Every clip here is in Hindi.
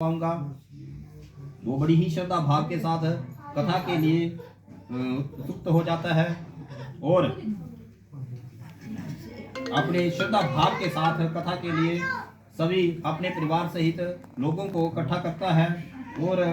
पाऊंगा। वो बड़ी ही श्रद्धा भाव के साथ कथा के लिए उत्सुक हो जाता है और अपने श्रद्धा भाव के साथ कथा के लिए सभी अपने परिवार सहित लोगों को इकट्ठा करता है और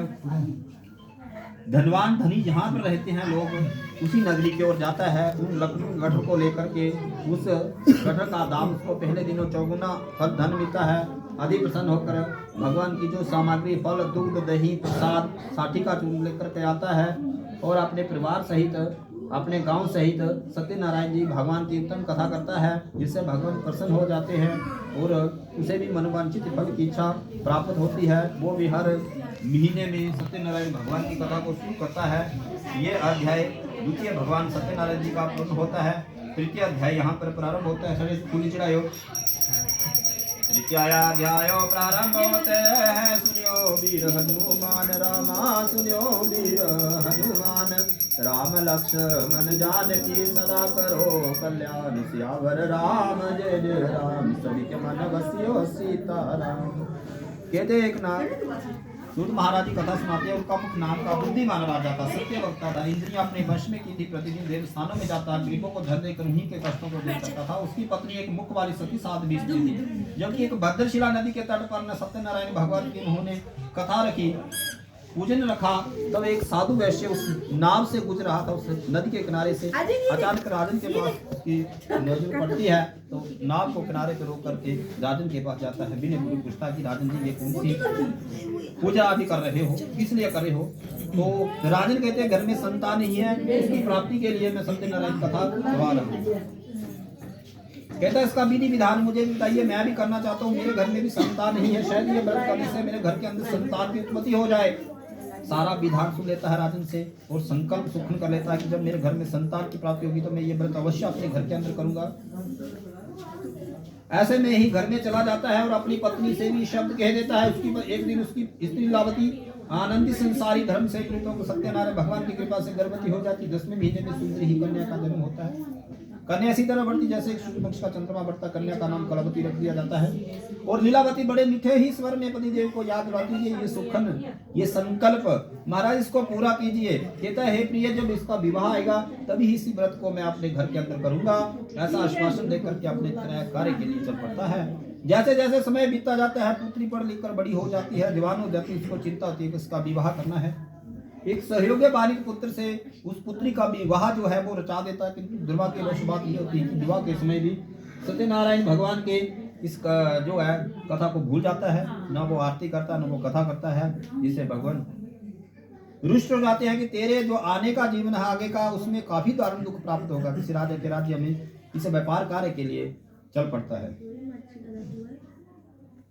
धनवान धनी जहाँ पर रहते हैं लोग उसी नगरी की ओर जाता है। उन गठर को लेकर के उस गठर का दाम उसको पहले दिनों चौगुना फल धन मिलता है। अधिक प्रसन्न होकर भगवान की जो सामग्री फल दुग्ध दही प्रसाद साठी का चूर्ण लेकर के आता है और अपने परिवार सहित अपने गांव सहित सत्यनारायण जी भगवान की उत्तम कथा करता है, जिससे भगवान प्रसन्न हो जाते हैं और उसे भी मनोवांछित फल की इच्छा प्राप्त होती है। वो भी हर महीने में सत्यनारायण भगवान की कथा को शुरू करता है। ये अध्याय द्वितीय भगवान सत्यनारायण जी का पूर्ण होता है। तृतीय अध्याय यहाँ पर प्रारंभ होता है। सभी फूली चढ़ायो तृतीयाध्याय प्रारंभ होते हैं। सुनियो वीर हनुमान रामा, सुनियो वीर हनुमान राम लक्ष्मण जानकी सदा करो कल्याण। सियावर राम जय जय राम, सभी के मन बसियो सीताराम। कहते एक नाथ सूत महाराज की कथा सुनाते हैं। उनका मुख्य नाम का बुद्धिमान राजा था, सत्य वक्ता था, इंद्रियां अपने वश में की थी। प्रतिदिन देव स्थानों में जाता, गरीबों को धन देकर उन्हीं के कष्टों को दूर करता था। उसकी पत्नी एक मुख वाली सती साध भी स्त्री थी। जबकि एक भद्रशिला नदी के तट पर न सत्यनारायण भगवान की उन्होंने कथा रखी, पूजन रखा, तब एक साधु वैश्य उस नाव से गुजर रहा था। उस नदी के किनारे से अचानक राजन के पास की नजर पड़ती है, तो नाव को किनारे पर रोक करके राजन के पास जाता है। बिना गुरु पूछता कि राजन जी ये कौन सी पूजा आदि कर रहे हो, किस लिए कर रहे हो? तो राजन कहते हैं घर में संतान नहीं है, उसकी प्राप्ति के लिए मैं सत्यनारायण कथा करवा रहा हूँ। कहता है इसका विधि विधान मुझे बताइए, मैं भी करना चाहता हूँ। मेरे घर में भी संतान नहीं है, शायद ये व्रत करने से मेरे घर के अंदर संतान की उत्पत्ति हो जाए। सारा विधान सुन लेता है राजन से और संकल्प सुखन कर लेता है कि जब मेरे घर में संतान की प्राप्ति होगी तो मैं ये व्रत अवश्य अपने घर के अंदर करूंगा। ऐसे में ही घर में चला जाता है और अपनी पत्नी से भी शब्द कह देता है। उसकी एक दिन उसकी स्त्री लावती आनंदी संसारी धर्म से प्रीतों को सत्यनारायण भगवान की कृपा से गर्भवती हो जाती। 10वें महीने में सुंदरी ही कन्या का जन्म होता है। कन्या इसी तरह बढ़ती जैसे एक सूर्य पक्ष का चंद्रमा बढ़ता। कन्या का नाम कलावती रख दिया जाता है और लीलावती बड़े मीठे ही स्वर में पति देव को याद दिलाती है। ये सुखन, ये संकल्प महाराज इसको पूरा कीजिए। कहता है हे प्रिय, जब इसका विवाह आएगा तभी इसी व्रत को मैं अपने घर के अंदर करूंगा। ऐसा आश्वासन देकर के अपने कार्य के लिए चल पड़ता है। जैसे जैसे समय बीतता जाता है, पुत्री पढ़ लिख कर बड़ी हो जाती है, जवान हो जाती है, उसको चिंता होती है कि इसका विवाह करना है। एक सहयोगी बालिक पुत्र से उस पुत्री का विवाह जो है वो रचा देता है, किंतु दुर्भाग्यवश बात ये होती है कि विवाह के समय भी सत्यनारायण भगवान के इस जो है कथा को भूल जाता है। ना वो आरती करता, ना वो कथा करता है, जिससे भगवान रुष्ट हो जाते हैं कि तेरे जो आने का जीवन है आगे का, उसमें काफी दारुण दुख प्राप्त होगा। किसी राजा के राज्य में इसे व्यापार कार्य के लिए चल पड़ता है।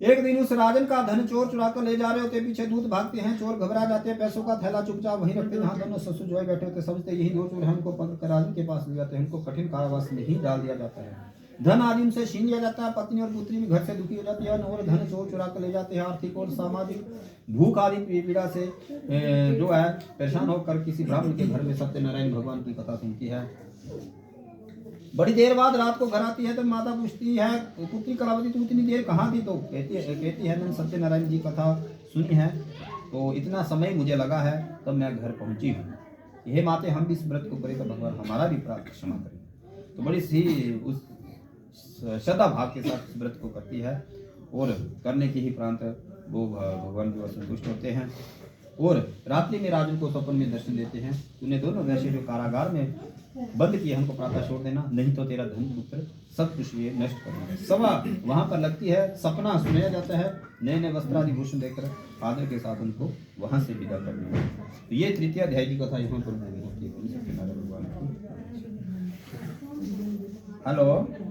एक दिन उस राजन का धन चोर चुरा कर ले जा रहे होते, पीछे दूत भागते हैं। चोर घबरा जाते हैं, पैसों का थैला चुपचाप वहीं रखते जहां दोनों ससुर जो बैठे होते। समझते यही दो चोर हैं, उनको पकड़ कर राजन के पास ले जाते हैं। उनको कठिन कारावास में ही डाल दिया जाता है। धन आदि उनसे छीन लिया जाता है। पत्नी और पुत्री भी घर से दुखी हो जाती है और धन चोर चुरा कर ले जाते हैं। आर्थिक और सामाजिक भूख आदि पीड़ा से जो है परेशान होकर किसी ब्राह्मण के घर में सत्यनारायण भगवान की कथा सुनती है। बड़ी देर बाद रात को घर आती है तो माता पूछती है, पुत्री कलावती तू इतनी देर कहाँ थी? तो कहती है मैंने सत्यनारायण जी कथा सुनी है तो इतना समय मुझे लगा है तब मैं घर पहुंची हूँ। यह माते हम भी इस व्रत को करें तो भगवान हमारा भी प्राप्त क्षमा करें। तो बड़ी सी उस श्रद्धा भाव के साथ इस व्रत को करती है और करने के ही प्रांत वो भगवान जो संतुष्ट होते हैं और रात्रि में राजन को स्वप्न में दर्शन देते हैं। उन्हें दोनों वैसे जो कारागार में बंद किए हमको प्रातः छोड़ देना, नहीं तो तेरा धन पुत्र सब कुछ ये नष्ट करना। सभा वहां पर लगती है, सपना सुनाया जाता है। नए नए वस्त्र आदि भूषण देकर आदर के साथ उनको वहां से विदा करना है। तो ये तृतीय अध्याय की कथा यहाँ पर पूरी होती है। हेलो।